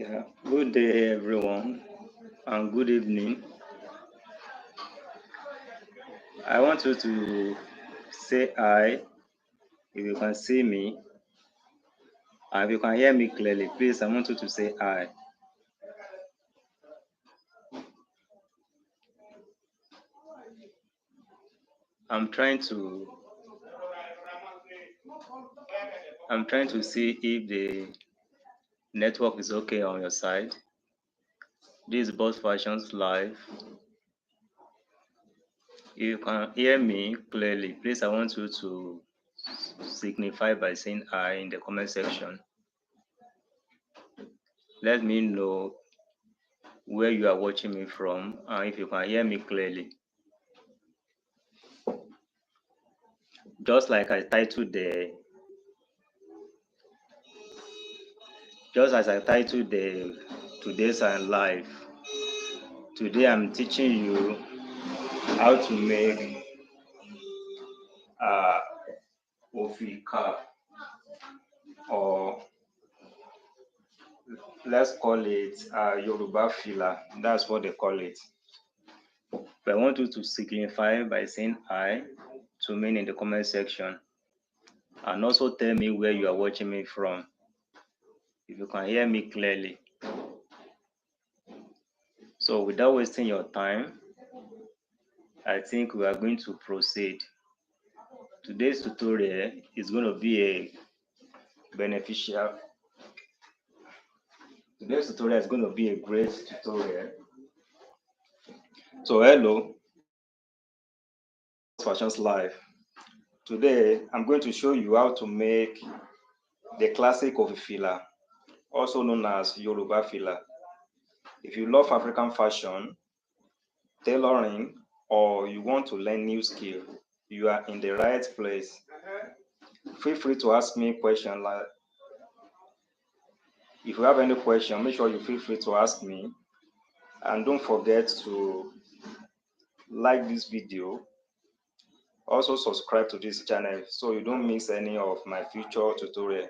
Yeah, good day everyone and good evening. I want you to say hi if you can see me and if you can hear me clearly. Please, I want you to say hi. I'm trying to I'm trying to see if the network is okay on your side. This is Buzfashions live. If you can hear me clearly, please I want you to signify by saying hi in the comment section. Let me know where you are watching me from and if you can hear me clearly. Just like I titled the just as I titled the today's live, today I'm teaching you how to make uh Ofi cap, or let's call it Yoruba Fila. That's what they call it. But I want you to signify by saying hi to me in the comment section and also tell me where you are watching me from. If you can hear me clearly. So without wasting your time, I think we are going to proceed. Today's tutorial is going to be a beneficial. Today's tutorial is going to be a great tutorial. So hello, Fashions Live. Today I'm going to show you how to make the classic of fila, also known as Yoruba fila. If you love African fashion, tailoring, or you want to learn new skill, you are in the right place. Feel free to ask me questions. Like, if you have any question, make sure you feel free to ask me. And don't forget to like this video. Also subscribe to this channel so you don't miss any of my future tutorial.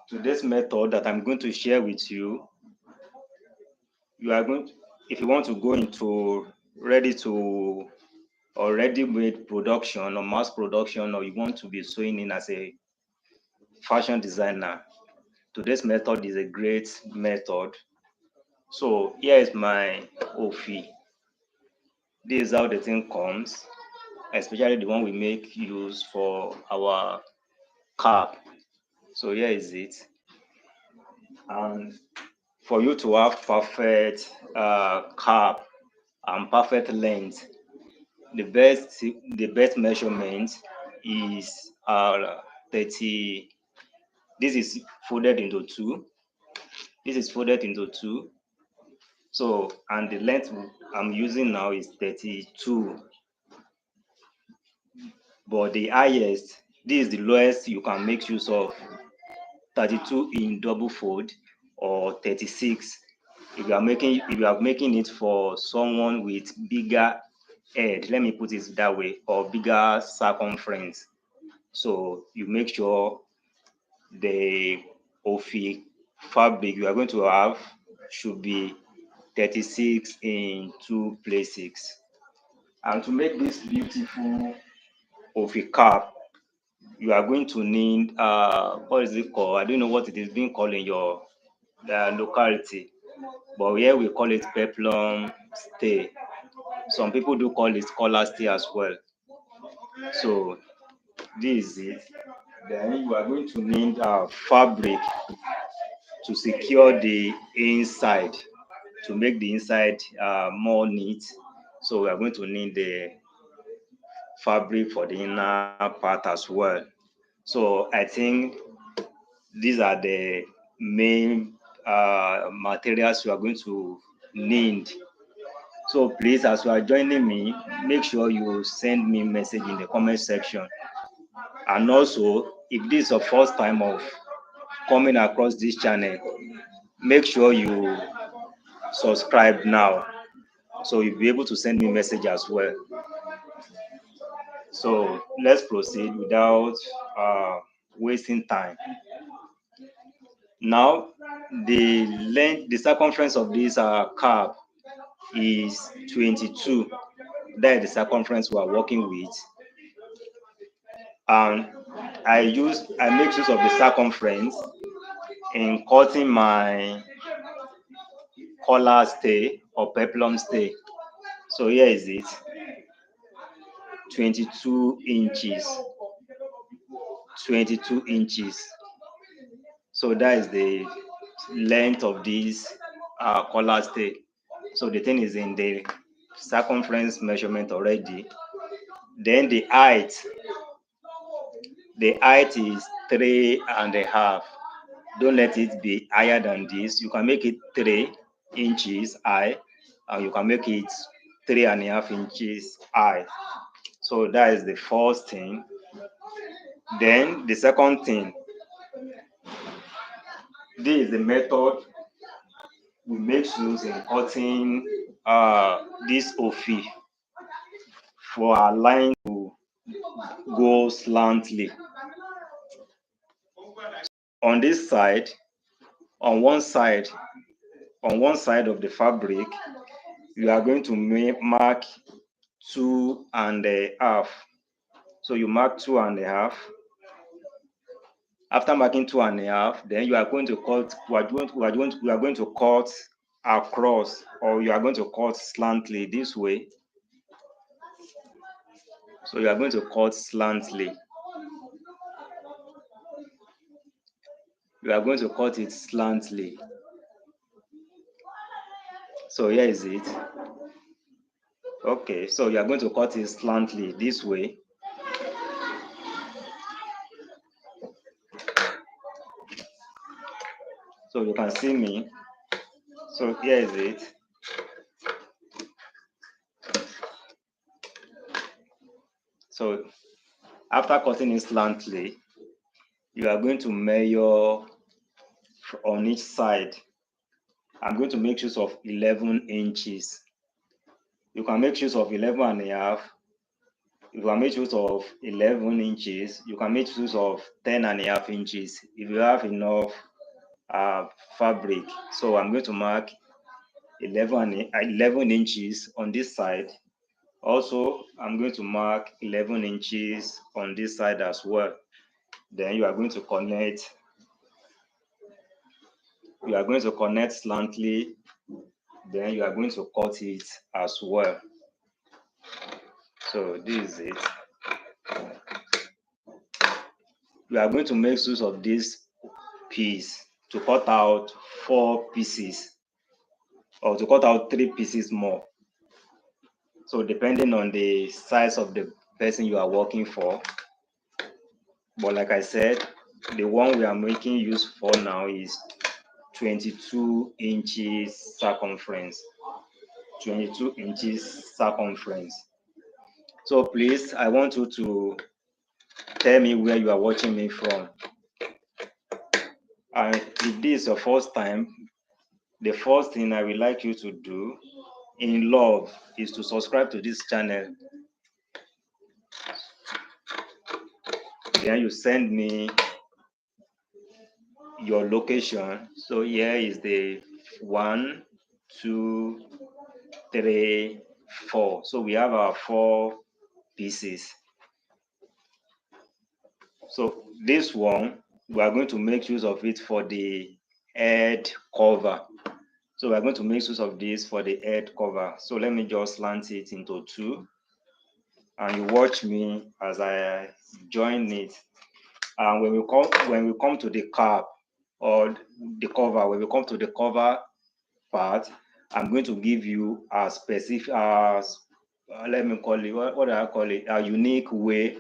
Today's method that I'm going to share with you, you are going to, if you want to go into ready to or ready-made production or mass production, or you want to be sewing in as a fashion designer, today's method is a great method. So here is my Ofi. This is how the thing comes, especially the one we make use for our cap. So here is it. And for you to have perfect cap and perfect length, the best measurement is 30. This is folded into two. This is folded into two. So, and the length I'm using now is 32. But the highest, this is the lowest you can make use of, 32 in double fold or 36 if you are making it for someone with bigger head, let me put it that way, or bigger circumference. So you make sure the Ofi fabric you are going to have should be 36 in 2 places. And to make this beautiful Ofi cap, you are going to need what is it called? I don't know what it is being called in your locality, but here we call it peplum stay. Some people do call it collar stay as well. So this is it. Then you are going to need fabric to secure the inside, to make the inside more neat. So we are going to need the fabric for the inner part as well. So I think these are the main materials you are going to need. So please, as you are joining me, make sure you send me message in the comment section. And also, if this is your first time of coming across this channel, make sure you subscribe now so you'll be able to send me message as well. So let's proceed without wasting time. Now the circumference of this cap is 22. That is the circumference we are working with. And I make use of the circumference in cutting my collar stay or peplum stay. So here is it, 22 inches. 22 inches. So that is the length of this collar stay. So the thing is in the circumference measurement already. Then the height is 3.5. Don't let it be higher than this. You can make it 3 inches high, and you can make it 3.5 inches high. So that is the first thing. Then the second thing, this is the method we make use in cutting this ofi for our line to go slantly. On this side, on one side of the fabric, you are going to mark 2.5. So you mark 2.5. After marking 2.5, then you are going to cut. We are going to cut across, or you are going to cut slantly this way. So you are going to cut slantly. You are going to cut it slantly. So here is it. Okay, so you are going to cut it slantly this way. So you can see me. So here is it. So after cutting it slantly, you are going to measure on each side. I'm going to make use of 11 inches. You can make use of 11.5. You can make use of 11 inches. You can make use of 10.5 inches if you have enough fabric. So I'm going to mark 11 inches on this side. Also, I'm going to mark 11 inches on this side as well. Then you are going to connect. You are going to connect slantly. Then you are going to cut it as well. So this is it. We are going to make use of this piece to cut out 4 pieces, or to cut out 3 pieces more. So depending on the size of the person you are working for. But like I said, the one we are making use for now is 22 inches circumference. 22 inches circumference. So please, I want you to tell me where you are watching me from. And if this is your first time, the first thing I would like you to do in love is to subscribe to this channel. Then you send me your location. So here is the 1, 2, 3, 4. So we have our 4 pieces. So this one, we are going to make use of it for the head cover. So we're going to make use of this for the head cover. So let me just slant it into 2. And you watch me as I join it. And when we come to the cap or the cover, when we come to the cover part, I'm going to give you a specific, let me call it, what do I call it? A unique way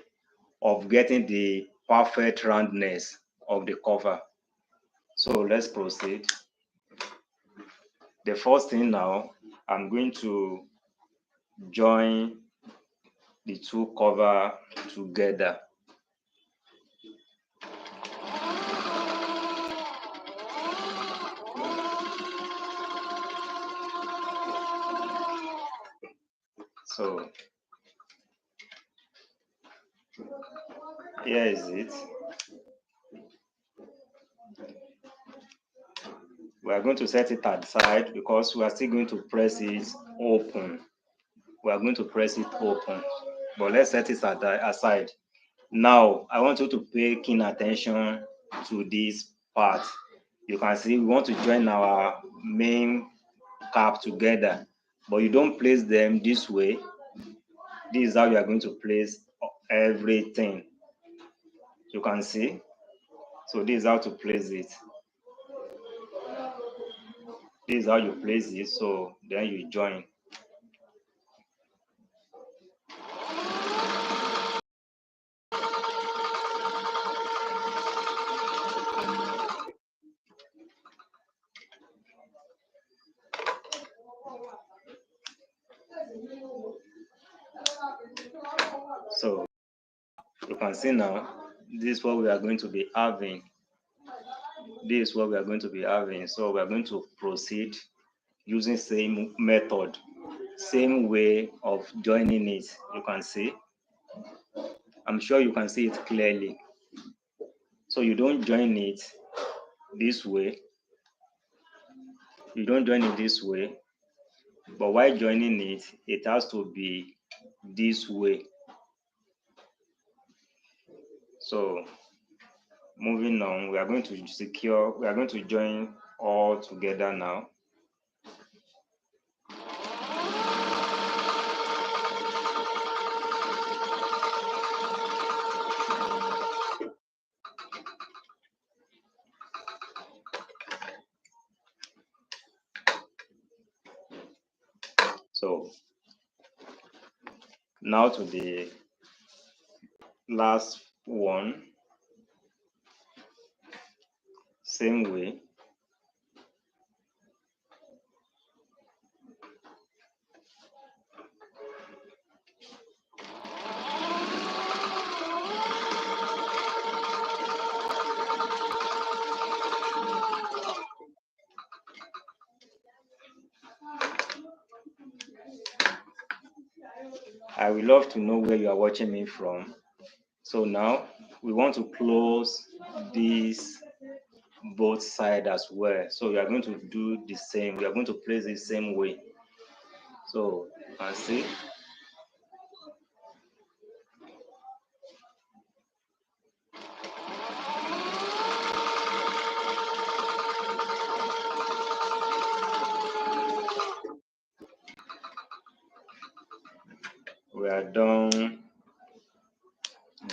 of getting the perfect roundness of the cover. So let's proceed. The first thing now, I'm going to join the 2 cover together. So here is it. We are going to set it aside because we are still going to press it open. We are going to press it open, but let's set it aside. Now, I want you to pay keen attention to this part. You can see we want to join our main cap together, but you don't place them this way. This is how you are going to place everything. You can see. So this is how to place it. This is how you place it. So then you join. So you can see now, this is what we are going to be having. This is what we are going to be having. So we are going to proceed using same method, same way of joining it. You can see. I'm sure you can see it clearly. So you don't join it this way. You don't join it this way. But while joining it, it has to be this way. So moving on, we are going to join all together now. So now to the last one, same way. I would love to know where you are watching me from. So now we want to close this both side as well. So we are going to do the same. We are going to place the same way. So you can see. We are done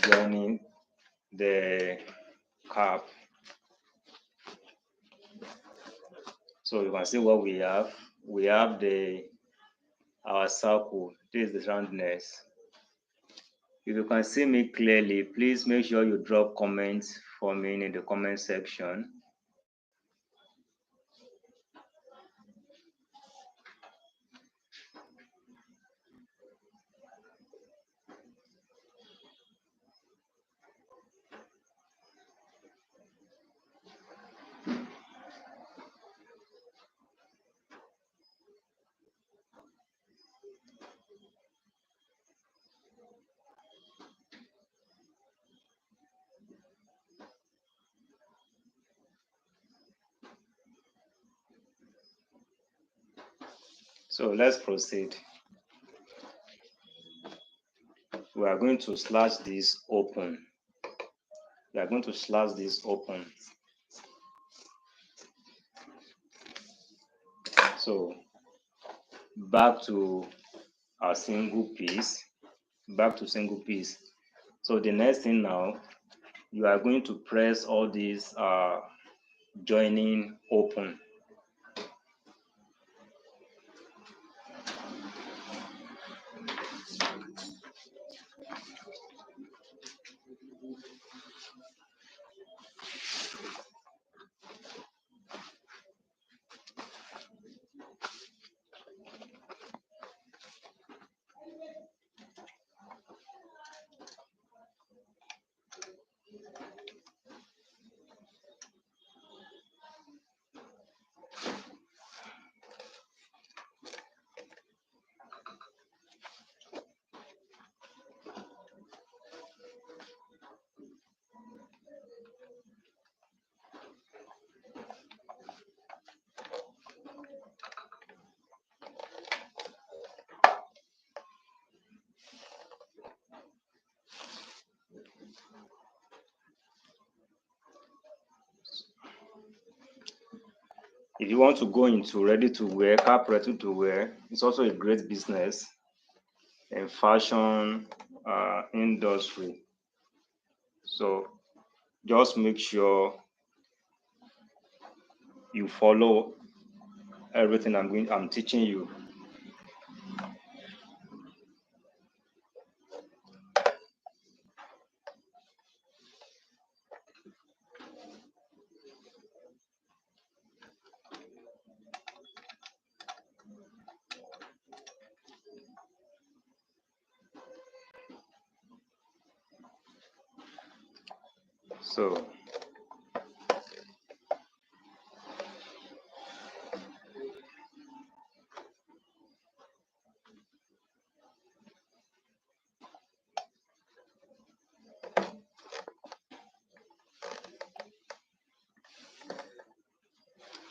joining the cap. So you can see what we have. We have our circle. This is the roundness. If you can see me clearly, please make sure you drop comments for me in the comment section. So let's proceed. We are going to slash this open. We are going to slash this open. So back to our single piece. Back to single piece. So the next thing now, you are going to press all these joining open. If you want to go into ready to wear, cap ready to wear, it's also a great business in fashion industry. So just make sure you follow everything I'm teaching you. So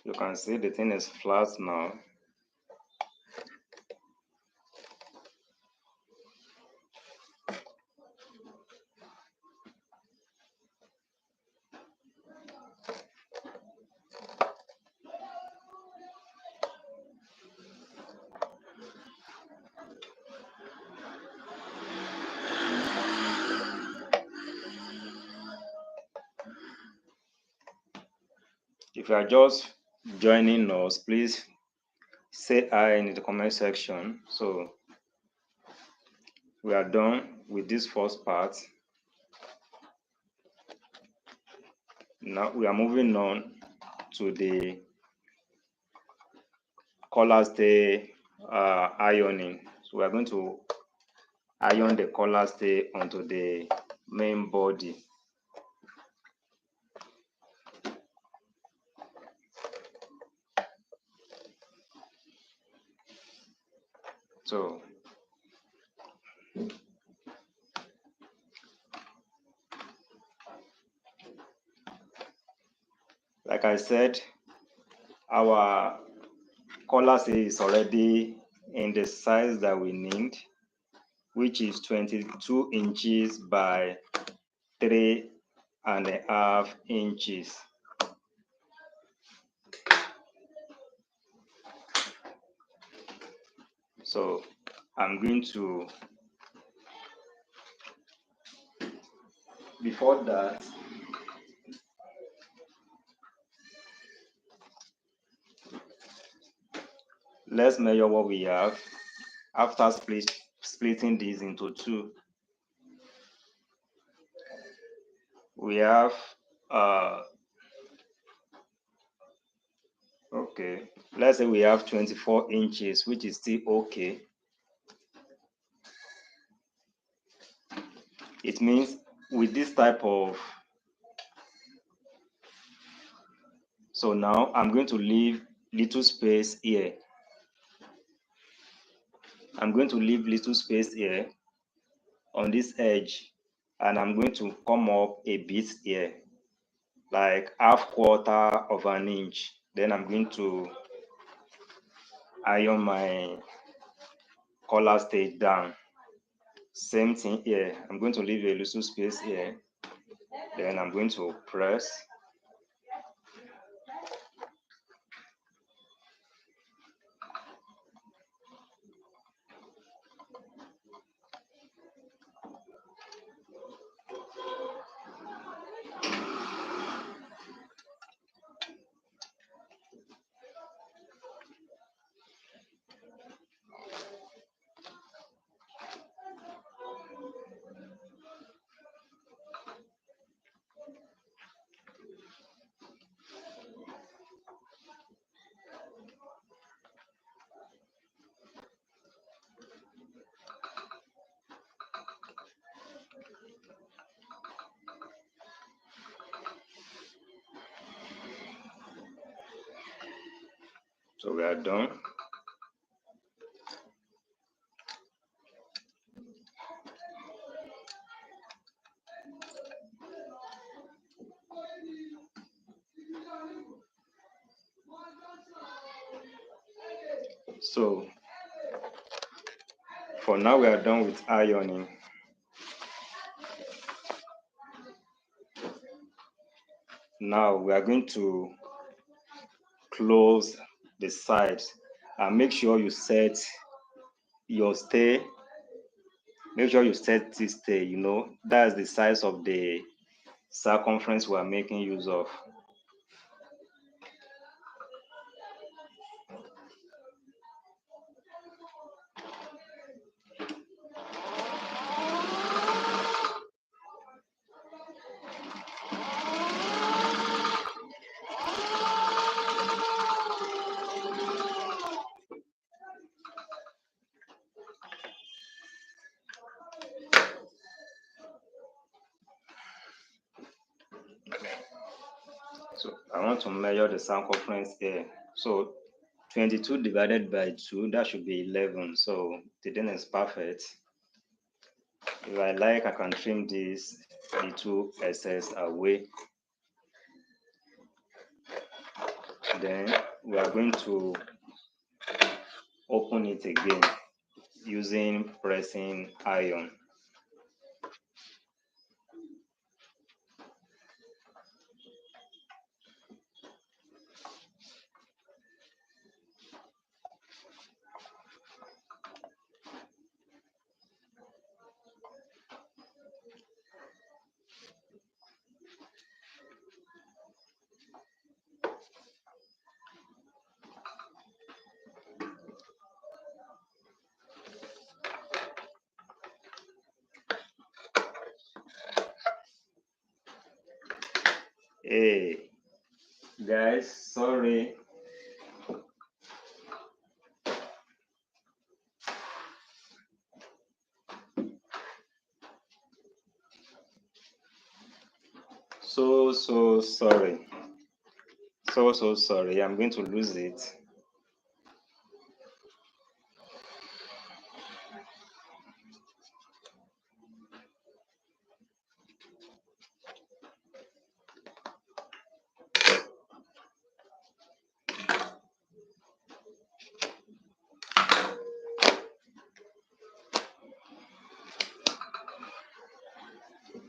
you can see the thing is flat now. If you are just joining us, please say hi in the comment section. So we are done with this first part. Now we are moving on to the collar stay ironing. So we are going to iron the collar stay onto the main body. So like I said, our collar stay is already in the size that we need, which is 22 inches by 3.5 inches. So I'm going to, before that, let's measure what we have after splitting these into two. We have okay, let's say we have 24 inches, which is still okay. It means with this type of, so now I'm going to leave little space here. I'm going to leave little space here on this edge, and I'm going to come up a bit here, like 1/4 of an inch. Then I'm going to iron my collar stage down. Same thing here. I'm going to leave a little space here. Then I'm going to press. So we are done. So for now, we are done with ironing. Now we are going to close the sides, and make sure you set your stay. Make sure you set this stay. That's the size of the circumference we are making use of. So I want to measure the circumference here. So 22 divided by 2, that should be 11. So the thing is perfect. If I like, I can trim this little excess away. Then we are going to open it again using pressing iron. Hey guys, sorry. So sorry. So sorry. I'm going to lose it.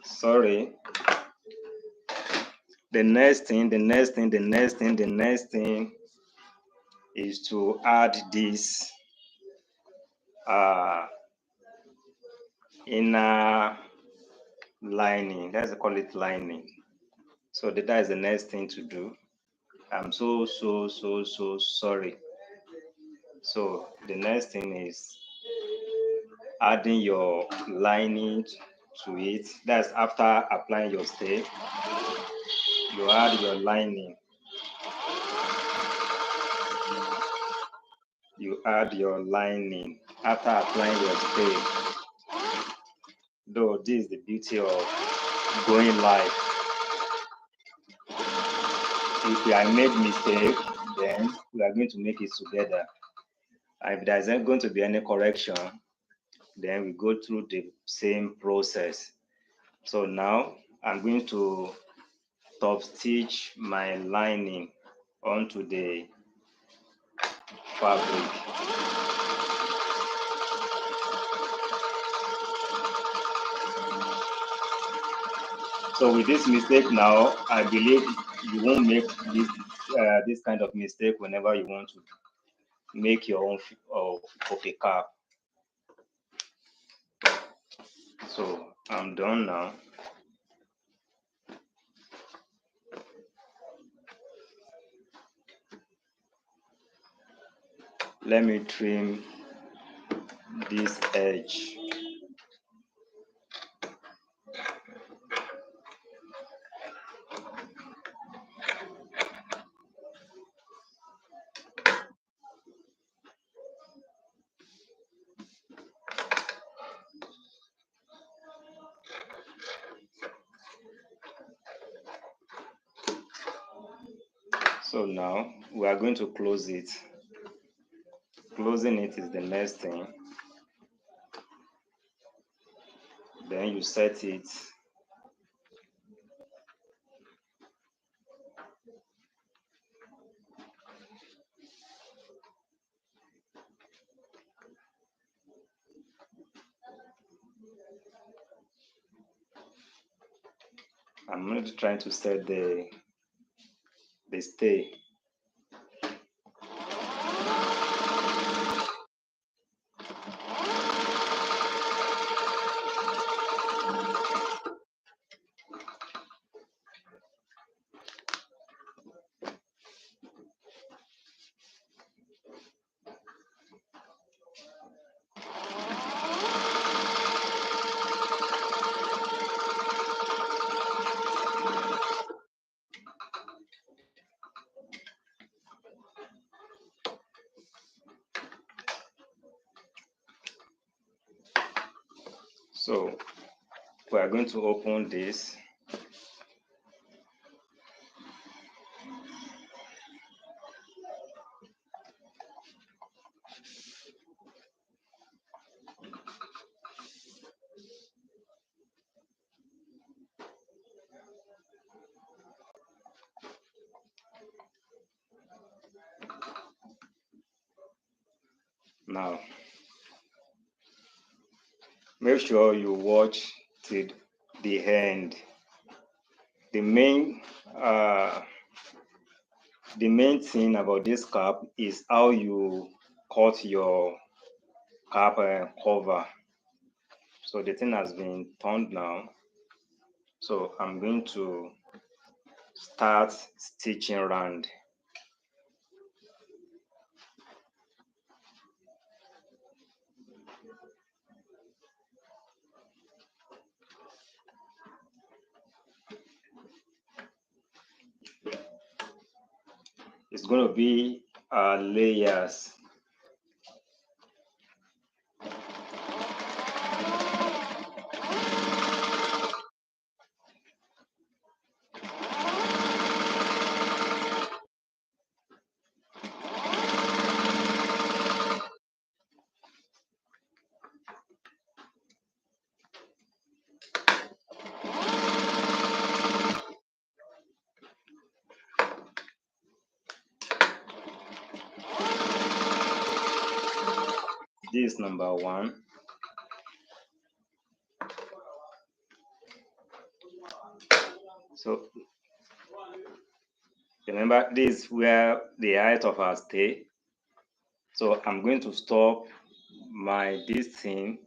Sorry. The next thing is to add this inner lining. Let's call it lining. So that is the next thing to do. I'm so sorry. So the next thing is adding your lining to it. That's after applying your stay. You add your lining. You add your lining after applying your stay. Though this is the beauty of going live. If I made mistake, then we are going to make it together. And if there isn't going to be any correction, then we go through the same process. So now I'm going to top stitch my lining onto the fabric. So with this mistake now, I believe you won't make this kind of mistake whenever you want to make your own of a cap. So I'm done now. Let me trim this edge. So now we are going to close it. Closing it is the next thing. Then you set it. I'm not trying to set the stay. So we are going to open this. Now, make sure you watch till the end. The main thing about this cap is how you cut your cap cover. So the thing has been turned now. So I'm going to start stitching around. It's going to be layers. This is number 1. So remember, this is where the height of our stay. So I'm going to stop this thing.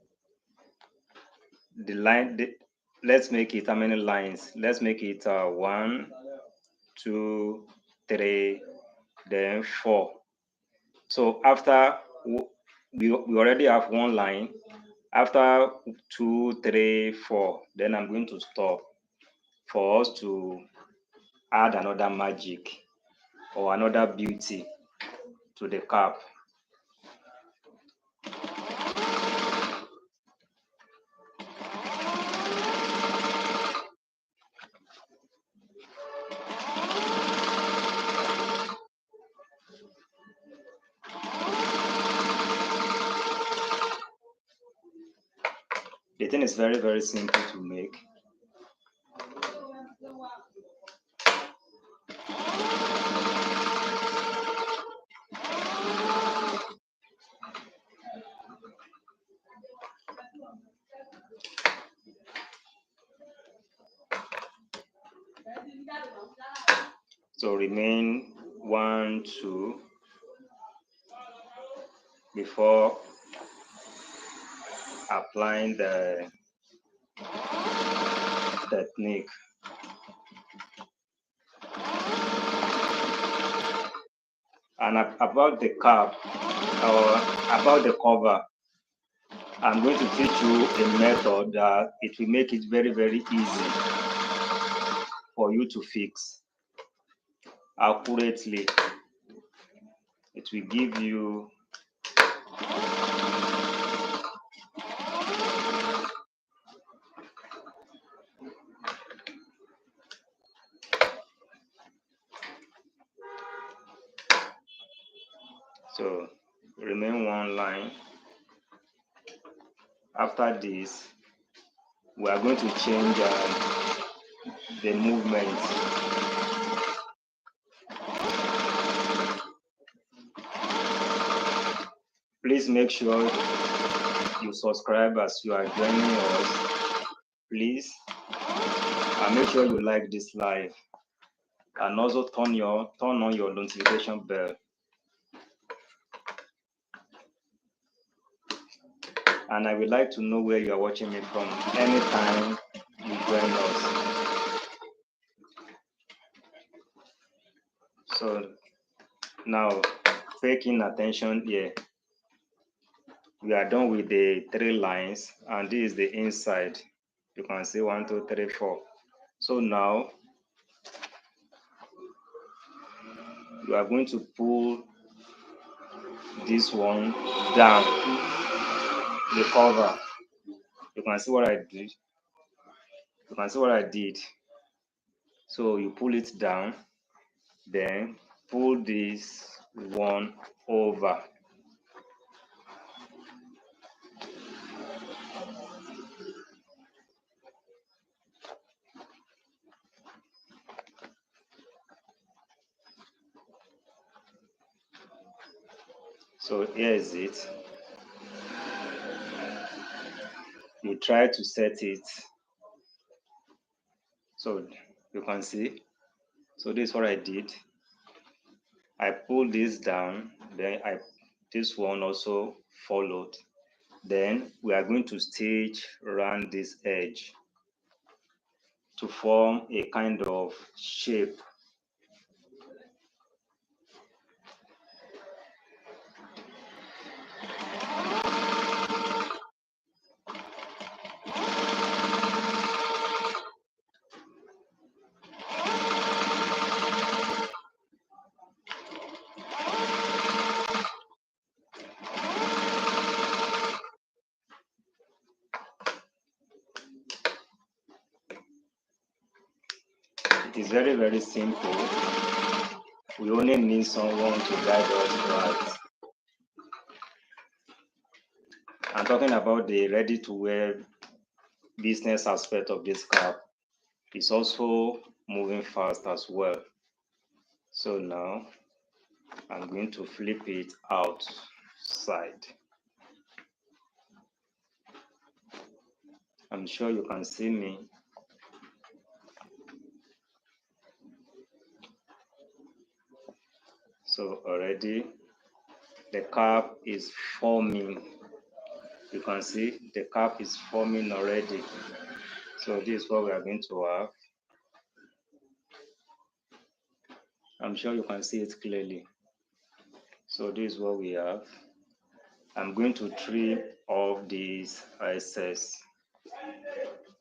The line, let's make it how many lines? Let's make it 1, 2, 3, then 4. So after we already have 1 line. After 2, 3, 4, then I'm going to stop for us to add another magic or another beauty to the cap. The thing is very, very simple to make. So remain 1, 2 before applying the technique. And about the cap or about the cover, I'm going to teach you a method that it will make it very, very easy for you to fix accurately. It will give you so remain 1 line. After this, we are going to change the movement. Please make sure you subscribe as you are joining us. Please, and make sure you like this live, and also turn on your notification bell. And I would like to know where you are watching me from anytime you join us. So now, paying attention here. We are done with the 3 lines, and this is the inside. You can see 1, 2, 3, 4. So now you are going to pull this one down, the cover. You can see what I did. You can see what I did. So you pull it down, then pull this one over. So here is it. You try to set it. So you can see. So this is what I did. I pulled this down, then this one also followed. Then we are going to stitch around this edge to form a kind of shape. It is very, very simple. We only need someone to guide us right. I'm talking about the ready-to-wear business aspect of this cap. It's also moving fast as well. So now I'm going to flip it outside. I'm sure you can see me. So already the cap is forming. You can see the cap is forming already. So this is what we are going to have. I'm sure you can see it clearly. So this is what we have. I'm going to trim off this excess.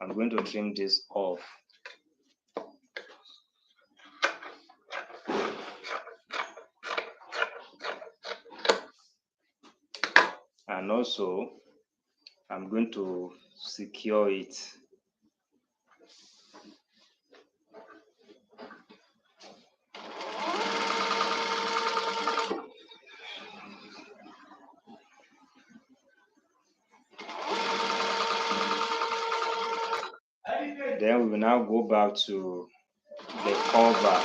I'm going to trim this off. And also, I'm going to secure it. Then we will now go back to the cover,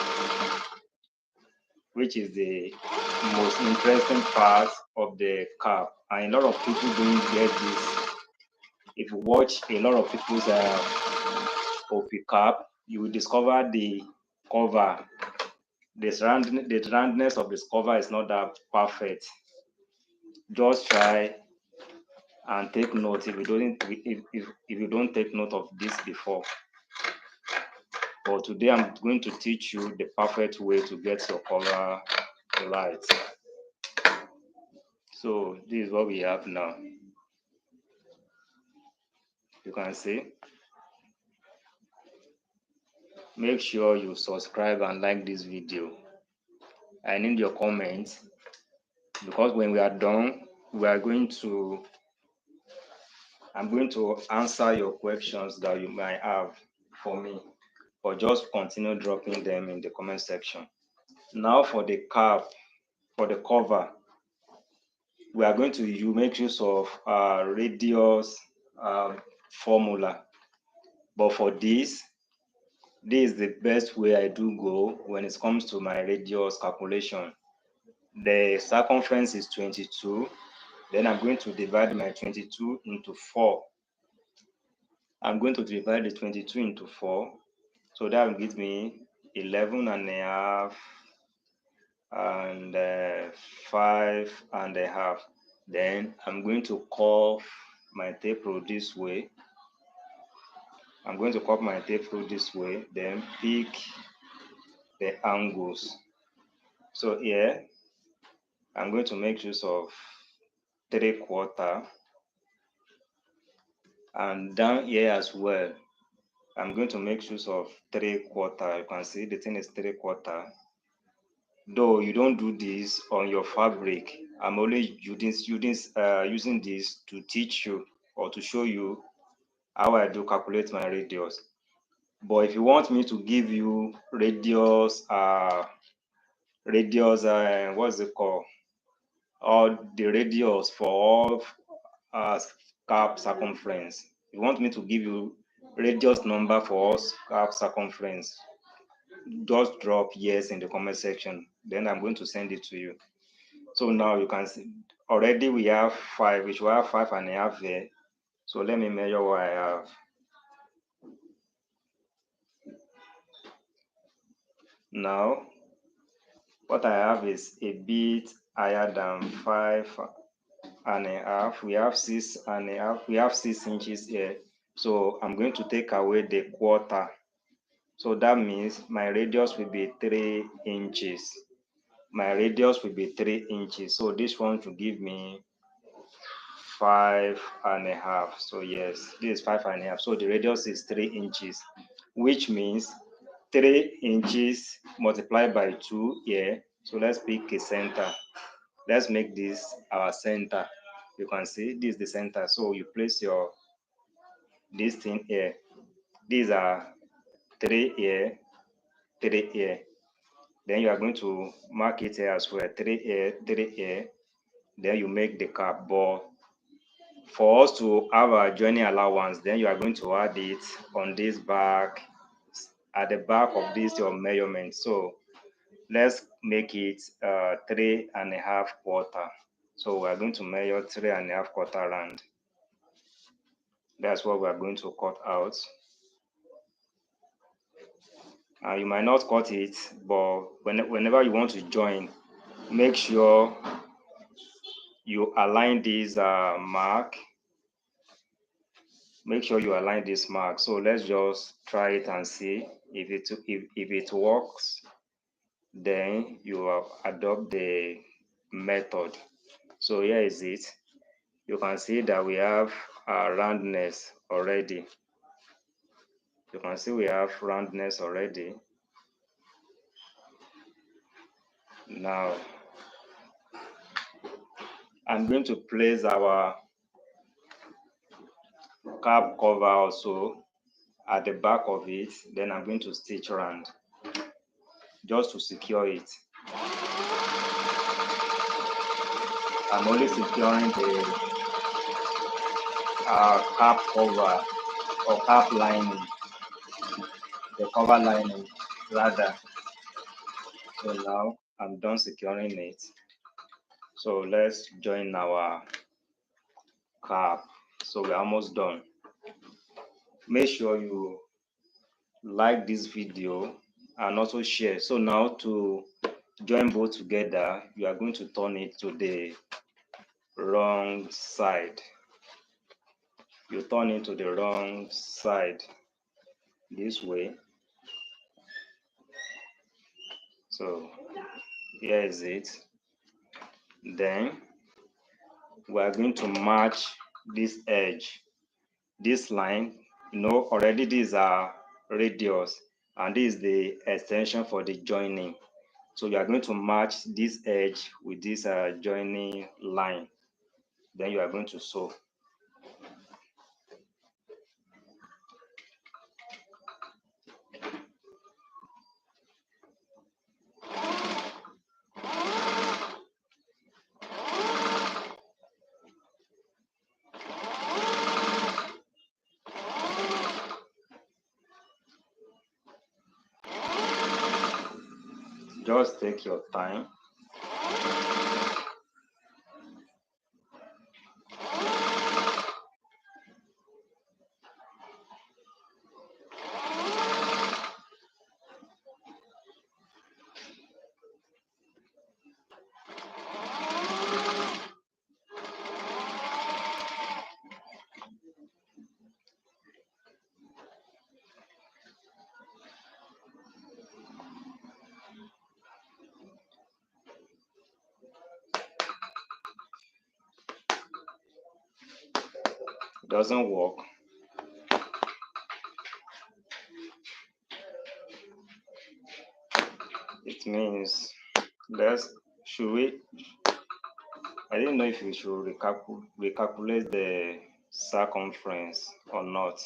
which is the most interesting part of the cap. And a lot of people don't get this. If you watch a lot of people's OP cap, you will discover the cover. The roundness of this cover is not that perfect. Just try and take note if you don't take note of this before. But today I'm going to teach you the perfect way to get your cover right. So this is what we have now. You can see. Make sure you subscribe and like this video. I need your comments, because when we are done, I'm going to answer your questions that you might have for me, or just continue dropping them in the comment section. Now for the cap, for the cover, we are going to make use of radius formula. But for this is the best way I do go when it comes to my radius calculation. The circumference is 22. Then I'm going to divide my 22 into 4. I'm going to divide the 22 into 4. So that will give me 11 and a half and 5 and a half. Then I'm going to curve my tape rule this way. I'm going to curve my tape rule this way, then pick the angles. So here, I'm going to make use of 3/4, and down here as well, I'm going to make use of 3/4. You can see the thing is 3/4. Though you don't do this on your fabric, I'm only using this to teach you or to show you how I do calculate my radius. But if you want me to give you radius, what's it called? Or the radius for all cap circumference. You want me to give you radius number for all cap circumference? Just drop yes in the comment section. Then I'm going to send it to you. So now you can see already we have 5, which we have 5.5 there. So let me measure what I have. Now what I have is a bit higher than 5.5. We have 6.5. We have 6 inches here. So I'm going to take away the quarter. So that means my radius will be 3 inches. My radius will be 3 inches. So this one will give me 5.5. So yes, this is 5.5. So the radius is 3 inches, which means 3 inches multiplied by 2 here. So let's pick a center. Let's make this our center. You can see this is the center. So you place your this thing here. These are 3 here, 3 here. Then you are going to mark it here as well. 3 here, 3 here. Then you make the cap. But for us to have our joining allowance, then you are going to add it on this back, at the back of this your measurement. So let's make it 3.5 quarter. So we are going to measure 3.5 quarter round. That's what we are going to cut out. You might not cut it, but whenever you want to join, make sure you align this mark. Make sure you align this mark. So let's just try it and see if it works. Then you adopt the method. So here is it. You can see that we have roundness already. You can see we have roundness already. Now I'm going to place our cap cover also at the back of it. Then I'm going to stitch round just to secure it. I'm only securing the cap cover or cap lining, the cover lining rather. So now I'm done securing it. So let's join our cap. So we're almost done. Make sure you like this video and also share. So now to join both together, you are going to turn it to the wrong side. You turn it to the wrong side this way. So here is it. Then we are going to match this edge, this line. You know already these are radius and this is the extension for the joining. So you are going to match this edge with this joining line. Then you are going to sew. Just take your time. It doesn't work. It means should we? I didn't know if we should recalculate the circumference or not.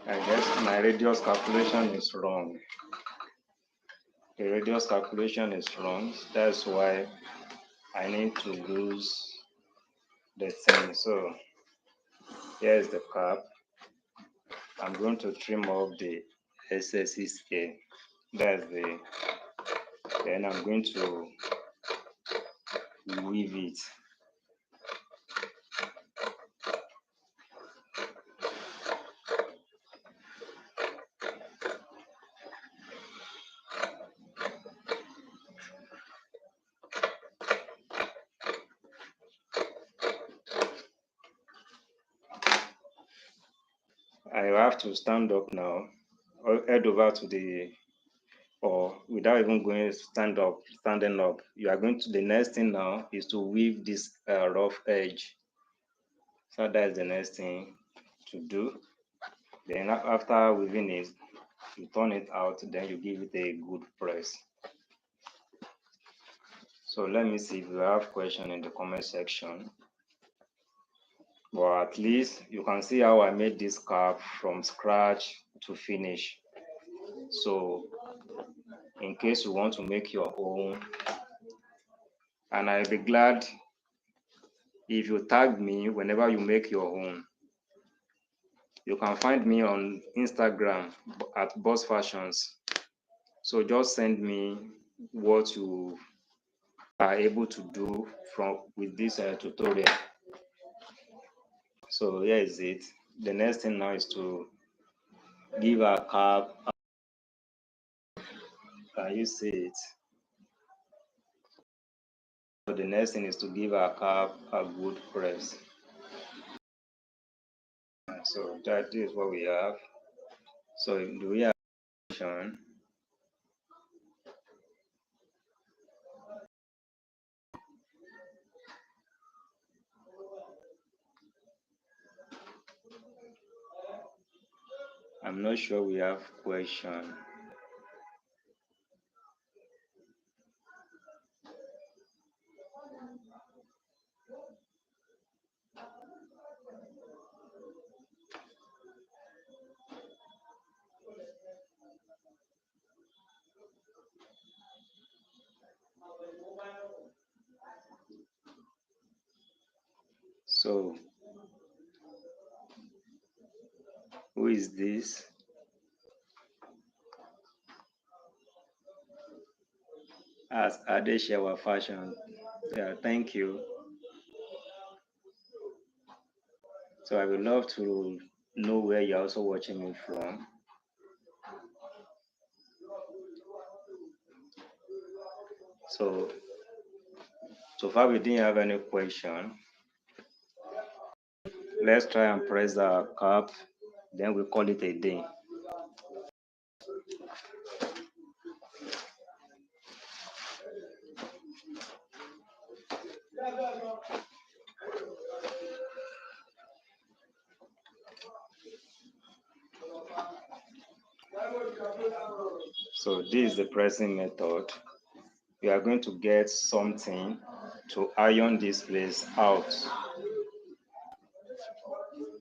I guess my radius calculation is wrong. The radius calculation is wrong. That's why I need to lose the thing. So here's the cap. I'm going to trim off the excesses here. That's the, then I'm going to weave it. I have to stand up now, or head over to the, or without even going standing up. You are going to, the next thing now is to weave this rough edge. So that's the next thing to do. Then after weaving it, you turn it out, then you give it a good press. So let me see if you have question in the comment section. But at least you can see how I made this cap from scratch to finish. So in case you want to make your own, and I'll be glad if you tag me whenever you make your own. You can find me on Instagram at Buzfashions. So just send me what you are able to do with this tutorial. So here is it. The next thing now is to give a cap. Can you see it? So the next thing is to give our cap a good press. So that is what we have. So do we have a question? I'm not sure we have question. So who is this? As Adeshewa Fashion. Yeah, thank you. So I would love to know where you're also watching me from. So far we didn't have any question. Let's try and press the cap, then we call it a day. So this is the pressing method. We are going to get something to iron this place out.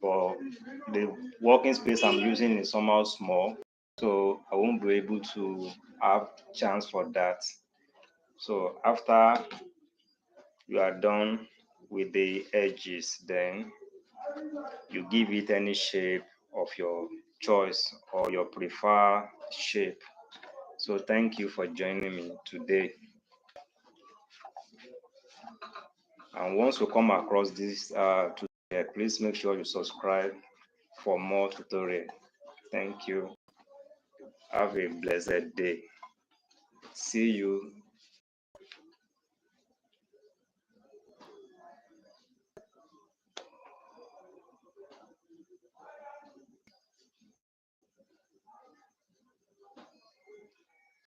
But the working space I'm using is somehow small, so I won't be able to have chance for that. So after you are done with the edges, then you give it any shape of your choice or your preferred shape. So thank you for joining me today. And once you come across this tutorial, please make sure you subscribe for more tutorial. Thank you. Have a blessed day. See you